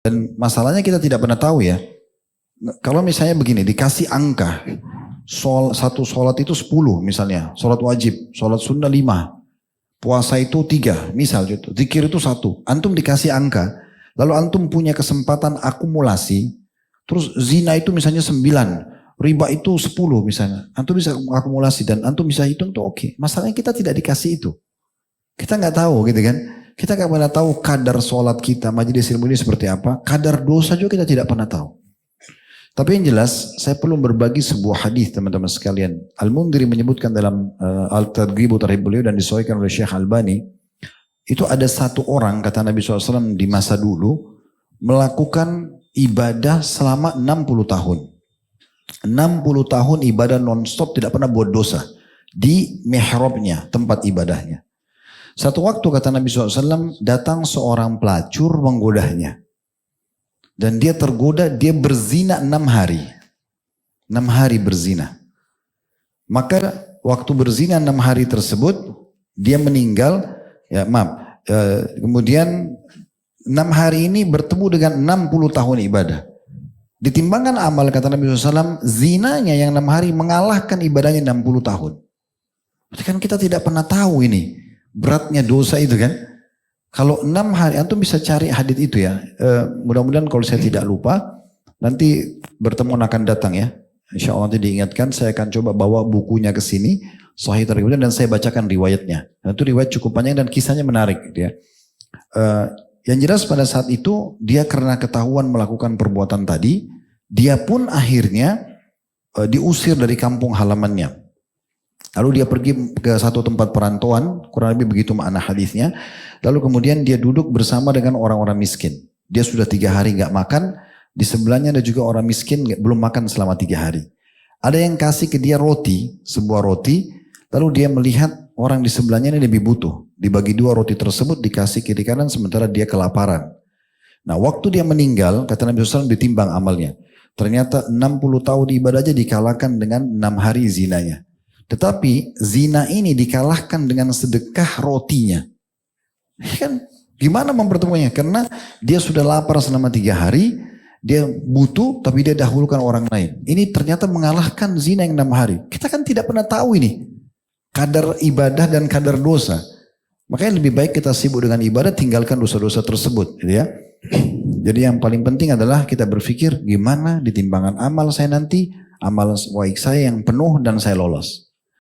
Dan masalahnya kita tidak pernah tahu ya. Kalau misalnya begini, dikasih angka. Satu sholat itu 10 misalnya. Sholat wajib, sholat sunnah 5. Puasa itu 3, misal gitu. Zikir itu 1. Antum dikasih angka. Lalu antum punya kesempatan akumulasi. Terus zina itu misalnya 9. Riba itu 10 misalnya. Antum bisa akumulasi dan antum bisa hitung tuh oke. Masalahnya kita tidak dikasih itu. Kita nggak tahu gitu kan. Kita nggak pernah tahu kadar sholat kita, majelis ilmu ini seperti apa. Kadar dosa juga kita tidak pernah tahu. Tapi yang jelas, saya perlu berbagi sebuah hadis teman-teman sekalian. Al-Mundhiri menyebutkan dalam Al-Targhib Tarhib beliau dan disahihkan oleh Syekh Albani. Itu ada satu orang, kata Nabi SAW di masa dulu, melakukan ibadah selama 60 tahun. 60 tahun ibadah non-stop, tidak pernah buat dosa. Di mihrabnya, tempat ibadahnya. Satu waktu kata Nabi SAW, datang seorang pelacur menggodanya. Dan dia tergoda, dia berzina 6 hari. 6 hari berzina. Maka waktu berzina 6 hari tersebut, dia meninggal, kemudian 6 hari ini bertemu dengan 60 tahun ibadah. Ditimbangkan amal kata Nabi SAW, zinanya yang 6 hari mengalahkan ibadahnya 60 tahun. Berarti kan kita tidak pernah tahu ini. Beratnya dosa itu kan. Kalau 6 hari, antum bisa cari hadits itu ya. Mudah-mudahan kalau saya tidak lupa, nanti bertemu akan datang ya. Insya Allah nanti diingatkan, saya akan coba bawa bukunya ke sini. Sahih Targhib dan saya bacakan riwayatnya. Dan itu riwayat cukup panjang dan kisahnya menarik. Gitu ya. Yang jelas pada saat itu, dia karena ketahuan melakukan perbuatan tadi, dia pun akhirnya diusir dari kampung halamannya. Lalu dia pergi ke satu tempat perantauan, kurang lebih begitu makna hadisnya. Lalu kemudian dia duduk bersama dengan orang-orang miskin. Dia sudah 3 hari nggak makan, di sebelahnya ada juga orang miskin belum makan selama 3 hari. Ada yang kasih ke dia roti, sebuah roti, lalu dia melihat orang di sebelahnya ini lebih butuh. Dibagi 2 roti tersebut dikasih kiri kanan sementara dia kelaparan. Nah waktu dia meninggal, kata Nabi SAW ditimbang amalnya. Ternyata 60 tahun ibadahnya dikalahkan dengan 6 hari zinanya. Tetapi zina ini dikalahkan dengan sedekah rotinya. Kan gimana mempertemukannya? Karena dia sudah lapar selama 3 hari, dia butuh tapi dia dahulukan orang lain. Ini ternyata mengalahkan zina yang 6 hari. Kita kan tidak pernah tahu ini. Kadar ibadah dan kadar dosa. Makanya lebih baik kita sibuk dengan ibadah, tinggalkan dosa-dosa tersebut. Gitu ya. Jadi yang paling penting adalah kita berpikir gimana di timbangan amal saya nanti, amal baik saya yang penuh dan saya lolos.